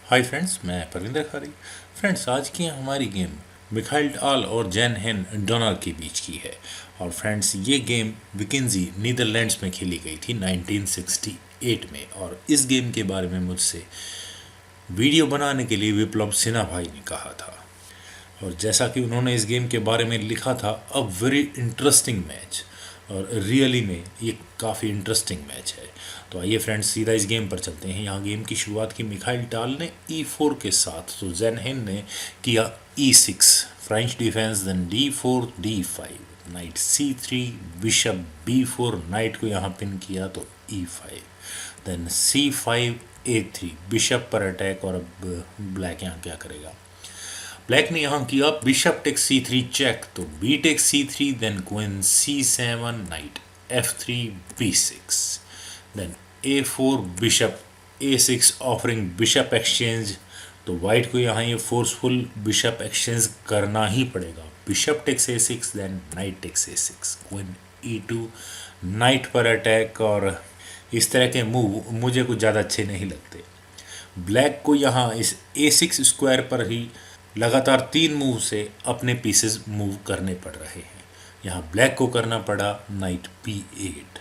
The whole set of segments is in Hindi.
हाय फ्रेंड्स, मैं परविंदर खारी। फ्रेंड्स, आज की हमारी गेम मिखाइल टाल और जैन हेन डोनार के बीच की है। और फ्रेंड्स, ये गेम विकिंजी नीदरलैंड्स में खेली गई थी 1968 में। और इस गेम के बारे में मुझसे वीडियो बनाने के लिए विप्लव सिन्हा भाई ने कहा था। और जैसा कि उन्होंने इस गेम के बारे में लिखा था, अ वेरी इंटरेस्टिंग मैच। और रियली में ये काफ़ी इंटरेस्टिंग मैच है। तो आइए फ्रेंड्स, सीधा इस गेम पर चलते हैं। यहाँ गेम की शुरुआत की मिखाइल टाल ने E4 के साथ, तो जैन हेन ने किया E6, French defence, then D4 D5, knight C3, bishop B4, knight को यहाँ पिन किया तो E5, then C5 A3, bishop पर अटैक। और अब ब्लैक यहाँ क्या करेगा? ब्लैक ने यहाँ किया बिशप टेक C3 चेक, तो B take C3, then queen C7, knight F3 B6, then A4, bishop A6 offering bishop exchange. तो वाइट को यहाँ ये फोर्सफुल बिशप एक्सचेंज करना ही पड़ेगा। Bishop takes A6, then knight takes A6, queen E2, knight पर अटैक। और इस तरह के मूव मुझे कुछ ज़्यादा अच्छे नहीं लगते। ब्लैक को यहाँ इस A6 स्क्वायर पर ही लगातार 3 मूव से अपने पीसेस मूव करने पड़ रहे हैं। यहाँ ब्लैक को करना पड़ा नाइट B8,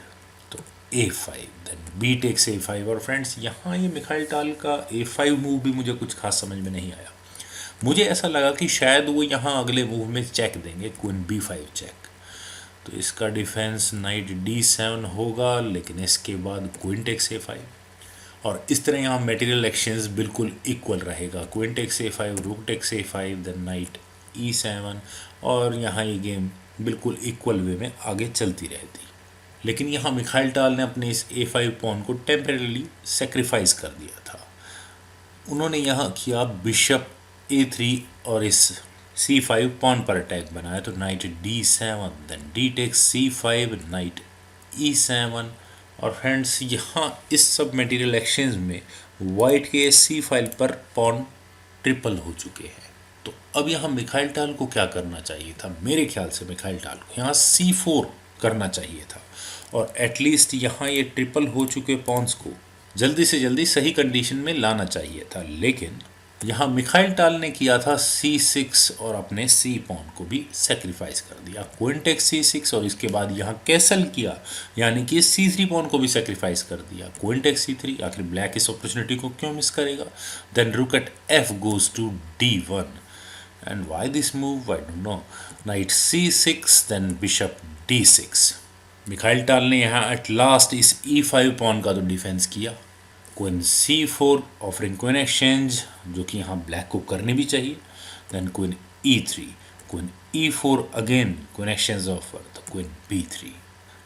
तो A5, then B takes A5। और फ्रेंड्स, यहाँ ये मिखाइल टाल का A5 मूव भी मुझे कुछ खास समझ में नहीं आया। मुझे ऐसा लगा कि शायद वो यहाँ अगले मूव में चेक देंगे, क्वीन B5 चेक। तो इसका डिफेंस नाइट D7 होगा, लेकिन इसके बाद क्वीन टेक्स A5। और इस तरह यहाँ मटेरियल एक्सचेंज बिल्कुल इक्वल रहेगा। क्वीन टेक्स A5, रूक takes A5, then night E7। और यहाँ ये गेम बिल्कुल इक्वल वे में आगे चलती रहती। लेकिन यहाँ मिखाइल टाल ने अपने इस A5 पॉन को टेम्परेली सेक्रीफाइस कर दिया था। उन्होंने यहाँ किया बिशप A3 और इस C5 पॉन पर अटैक बनाया, तो knight D7, then D takes C5, knight E7। और फ्रेंड्स, यहाँ इस सब मटेरियल एक्सचेंज में वाइट के C फाइल पर पॉन ट्रिपल हो चुके हैं। तो अब यहाँ मिखाइल टाल को क्या करना चाहिए था? मेरे ख्याल से मिखाइल टाल को यहाँ C4 करना चाहिए था, और एटलीस्ट यहाँ ये ट्रिपल हो चुके पॉन्स को जल्दी से जल्दी सही कंडीशन में लाना चाहिए था। लेकिन यहाँ मिखाइल टाल ने किया था C6 और अपने C पॉन को भी सेक्रीफाइस कर दिया। क्वीन टेक्स C6 और इसके बाद यहाँ कैसल किया, यानी कि C3 पॉन को भी सेक्रीफाइस कर दिया। क्वीन टेक्स C3, आखिर ब्लैक इस अपॉर्चुनिटी को क्यों मिस करेगा? Then rook at F goes to D1, and why this move I don't know. Knight C6, then bishop D6। Mikhail Tal ने यहाँ एट लास्ट इस E5 पॉन का तो डिफेंस किया। Queen C4 offering queen exchange, जो कि यहाँ ब्लैक को करनी भी चाहिए। Then queen E3, queen E4 again queen exchange offer, तो क्वीन B3।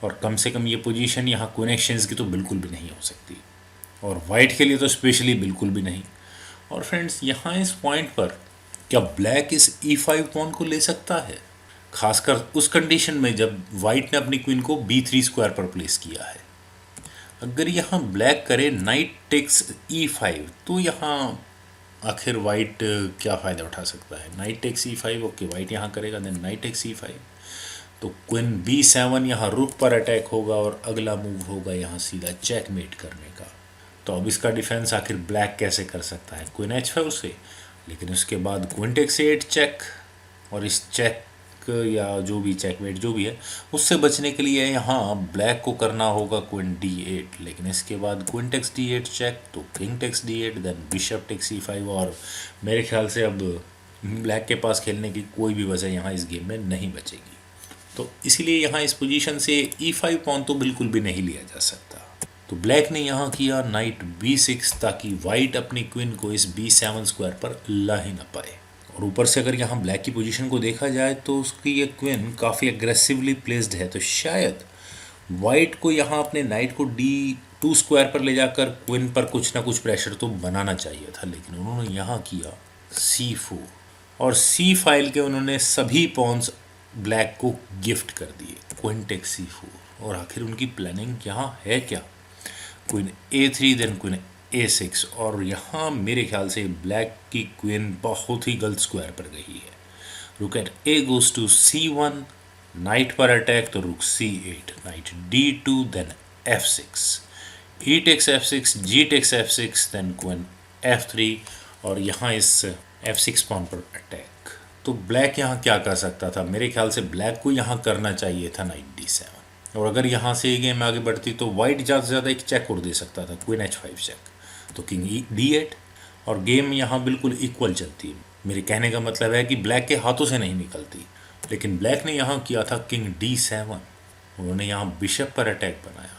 और कम से कम ये पोजीशन यहाँ क्वीन एक्सचेंज की तो बिल्कुल भी नहीं हो सकती, और वाइट के लिए तो स्पेशली बिल्कुल भी नहीं। और फ्रेंड्स, यहाँ इस पॉइंट पर क्या ब्लैक इस E5 पॉन को ले सकता है? खासकर उस कंडीशन में जब वाइट ने अपनी क्वीन को B3 स्क्वायर पर प्लेस किया है। अगर यहाँ ब्लैक करे नाइट टेक्स E5, तो यहाँ आखिर वाइट क्या फ़ायदा उठा सकता है? Knight takes E5, okay, white यहाँ करेगा, देन नाइट टेक्स E5, तो क्वीन B7 यहाँ रुक पर अटैक होगा, और अगला मूव होगा यहाँ सीधा चेकमेट करने का। तो अब इसका डिफेंस आखिर ब्लैक कैसे कर सकता है? क्वीन H5 से, लेकिन उसके बाद क्वीन टेक्स 8 चेक, और इस चेक या जो भी चेकमेट जो भी है उससे बचने के लिए यहाँ ब्लैक को करना होगा क्वीन D8, लेकिन इसके बाद क्वीन टेक्स D8 चेक, तो king takes D8, then bishop takes E5। और मेरे ख्याल से अब ब्लैक के पास खेलने की कोई भी वजह यहाँ इस गेम में नहीं बचेगी। तो इसीलिए यहाँ इस पोजीशन से E5 पॉन तो बिल्कुल भी नहीं लिया जा सकता। तो ब्लैक ने यहाँ किया नाइट B6, ताकि वाइट अपनी क्वीन को इस B7 स्क्वायर पर ला ही ना पाए। और ऊपर से अगर यहाँ ब्लैक की पोजीशन को देखा जाए तो उसकी ये क्वीन काफ़ी एग्रेसिवली प्लेस्ड है, तो शायद वाइट को यहाँ अपने नाइट को D2 स्क्वायर पर ले जाकर क्वीन पर कुछ ना कुछ प्रेशर तो बनाना चाहिए था। लेकिन उन्होंने यहाँ किया C4, और C फाइल के उन्होंने सभी पॉन्स ब्लैक को गिफ्ट कर दिए, क्वीन टेक्स C4। और आखिर उनकी प्लानिंग यहाँ है क्या? Queen A3, then queen A6। और यहाँ मेरे ख्याल से ब्लैक की क्वीन बहुत ही गलत स्क्वायर पर गई है। Rook at A goes to C1, knight पर अटैक, तो rook C8, knight D2, then F6, E takes F6, G takes F6, then queen F3। और यहाँ इस F6 पॉन पर अटैक। तो ब्लैक यहाँ क्या कर सकता था? मेरे ख्याल से ब्लैक को यहाँ करना चाहिए था नाइट D7, और अगर यहाँ से ये गेम आगे बढ़ती तो वाइट ज़्यादा से ज़्यादा एक चेक और दे सकता था, क्वीन H5 चेक, तो किंग D8, और गेम यहाँ बिल्कुल इक्वल चलती। मेरे कहने का मतलब है कि ब्लैक के हाथों से नहीं निकलती। लेकिन ब्लैक ने यहाँ किया था किंग D7, उन्होंने यहाँ बिशप पर अटैक बनाया,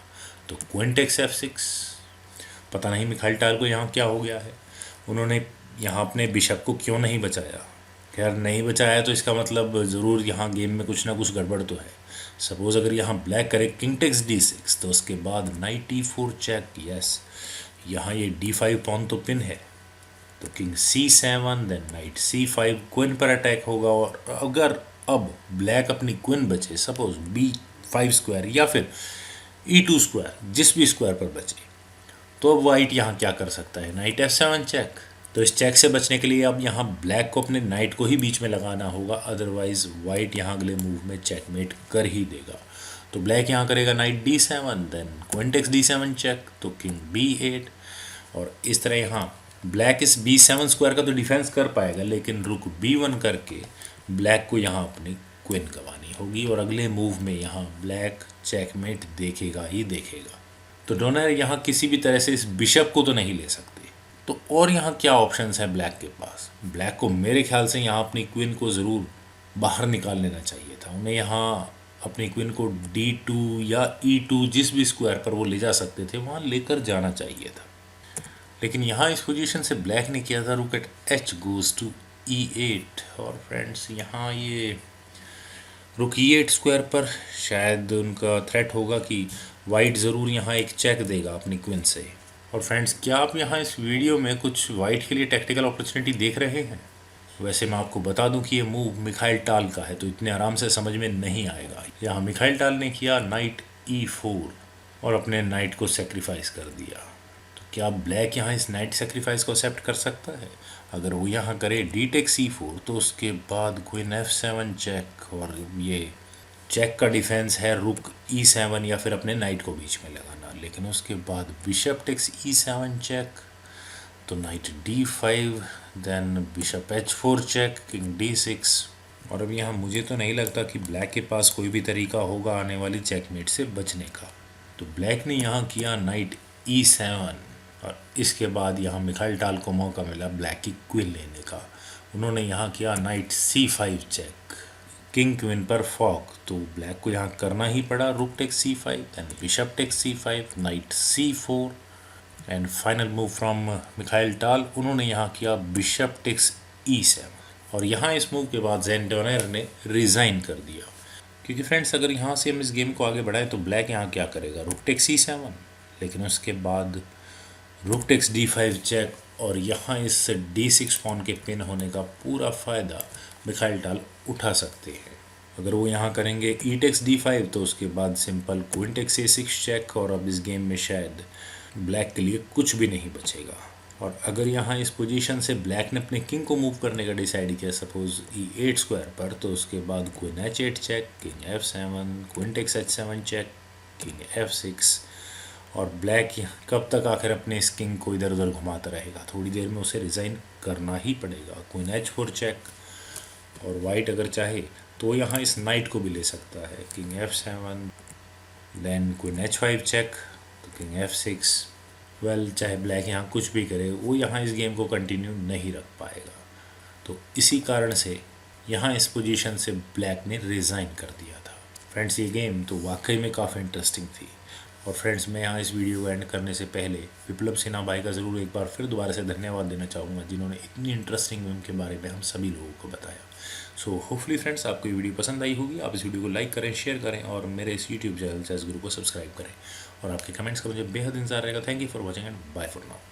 तो क्वीन टेक्स F6। पता नहीं मिखाइल टाल को यहाँ क्या हो गया है, उन्होंने यहाँ अपने बिशप को क्यों नहीं बचाया। खैर नहीं बचाया तो इसका मतलब ज़रूर यहाँ गेम में कुछ ना कुछ गड़बड़ तो है। सपोज़ अगर यहाँ ब्लैक करे किंग टेक्स D6, तो उसके बाद नाइट E4 चेक, यस, यहाँ ये D5 पॉन तो पिन है, तो king C7, then knight C5, queen पर अटैक होगा। और अगर अब ब्लैक अपनी क्वीन बचे, सपोज B5 स्क्वायर या फिर E2 स्क्वायर, जिस भी स्क्वायर पर बचे, तो अब वाइट यहाँ क्या कर सकता है? Knight F7 check. तो इस चेक से बचने के लिए अब यहाँ ब्लैक को अपने नाइट को ही बीच में लगाना होगा, अदरवाइज वाइट यहाँ अगले मूव में चेकमेट कर ही देगा। तो ब्लैक यहाँ करेगा knight D7, then queen takes D7 check, तो किंग B8, और इस तरह यहाँ ब्लैक इस B7 स्क्वायर का तो डिफेंस कर पाएगा, लेकिन रुक B1 करके ब्लैक को यहाँ अपनी क्वीन गंवानी होगी, और अगले मूव में यहाँ ब्लैक चेकमेट देखेगा ही देखेगा। तो डोनर यहाँ किसी भी तरह से इस बिशप को तो नहीं ले सकते। तो और यहाँ क्या ऑप्शंस हैं ब्लैक के पास? ब्लैक को मेरे ख्याल से यहाँ अपनी क्वीन को ज़रूर बाहर निकाल लेना चाहिए था। उन्हें यहाँ अपनी क्वीन को D2 या E2, जिस भी स्क्वायर पर वो ले जा सकते थे, वहाँ लेकर जाना चाहिए था। लेकिन यहाँ इस पोजीशन से ब्लैक ने किया था रुक eight H goes to E8, और फ्रेंड्स यहाँ ये रुक E8 स्क्वायर पर शायद उनका थ्रेट होगा कि वाइट ज़रूर यहाँ एक चेक देगा अपनी क्वीन से। और फ्रेंड्स, क्या आप यहाँ इस वीडियो में कुछ वाइट के लिए टेक्टिकल अपॉर्चुनिटी देख रहे हैं? वैसे मैं आपको बता दूं कि ये मूव मिखाइल टाल का है, तो इतने आराम से समझ में नहीं आएगा। यहाँ मिखाइल टाल ने किया नाइट E4 और अपने नाइट को सेक्रीफाइस कर दिया। तो क्या ब्लैक यहाँ इस नाइट सेक्रीफाइस को एक्सेप्ट कर सकता है? अगर वो यहाँ करे D टेक्स E4, तो उसके बाद क्वीन F7 चेक, और ये चेक का डिफेंस है रुक E7 या फिर अपने नाइट को बीच में लगाना। लेकिन उसके बाद बिशप टेक्स E7 चेक, तो knight D5, then bishop H4 check, king D6। और अब यहाँ मुझे तो नहीं लगता कि ब्लैक के पास कोई भी तरीका होगा आने वाली चेकमेट से बचने का। तो ब्लैक ने यहाँ किया नाइट E7, और इसके बाद यहाँ मिखाइल टाल को मौका मिला ब्लैक की क्वीन लेने का। उन्होंने यहाँ किया knight C5 check, king queen पर फॉक, तो ब्लैक को यहाँ करना ही पड़ा rook takes C5, then bishop takes C5, knight C4, and final move from Mikhail Tal, उन्होंने यहाँ किया बिशप टेक्स E7। और यहाँ इस मूव के बाद ज़ेन डोनेर ने रिज़ाइन कर दिया, क्योंकि फ्रेंड्स अगर यहाँ से हम इस गेम को आगे बढ़ाएं तो ब्लैक यहाँ क्या करेगा? रुक टेक्स C7, लेकिन उसके बाद रुक टेक्स D5 चेक, और यहाँ इस D6 पॉन के पिन होने का पूरा फ़ायदा मिखाइल टाल उठा सकते हैं। अगर वो यहाँ करेंगे E टेक्स D5, तो उसके बाद simple queen takes A6 check, और अब इस गेम में शायद ब्लैक के लिए कुछ भी नहीं बचेगा। और अगर यहाँ इस पोजीशन से ब्लैक ने अपने किंग को मूव करने का डिसाइड किया, सपोज E8 स्क्वायर पर, तो उसके बाद queen H8 check, king F7, queen takes H7 check, king F6, और ब्लैक कब तक आखिर अपने इस किंग को इधर उधर घुमाता रहेगा? थोड़ी देर में उसे रिज़ाइन करना ही पड़ेगा। क्वीन H4 चेक, और वाइट अगर चाहे तो यहाँ इस नाइट को भी ले सकता है, king F7, then queen H5 check, तो किंग F6। वेल, चाहे ब्लैक यहाँ कुछ भी करे, वो यहाँ इस गेम को कंटिन्यू नहीं रख पाएगा। तो इसी कारण से यहाँ इस पोजीशन से ब्लैक ने रिज़ाइन कर दिया था। फ्रेंड्स, ये गेम तो वाकई में काफ़ी इंटरेस्टिंग थी। और फ्रेंड्स, मैं यहाँ इस वीडियो को एंड करने से पहले विप्लव सिन्हा भाई का ज़रूर एक बार फिर दोबारा से धन्यवाद देना चाहूँगा, जिन्होंने इतनी इंटरेस्टिंग गेम के बारे में हम सभी लोगों को बताया। सो होपफुली फ्रेंड्स, आपको ये वीडियो पसंद आई होगी। आप इस वीडियो को लाइक करें, शेयर करें, और मेरे इस यूट्यूब चैनल चेस गुरु को सब्सक्राइब करें। और आपके कमेंट्स का मुझे बेहद इंतजार रहेगा। Thank you for watching and bye for now.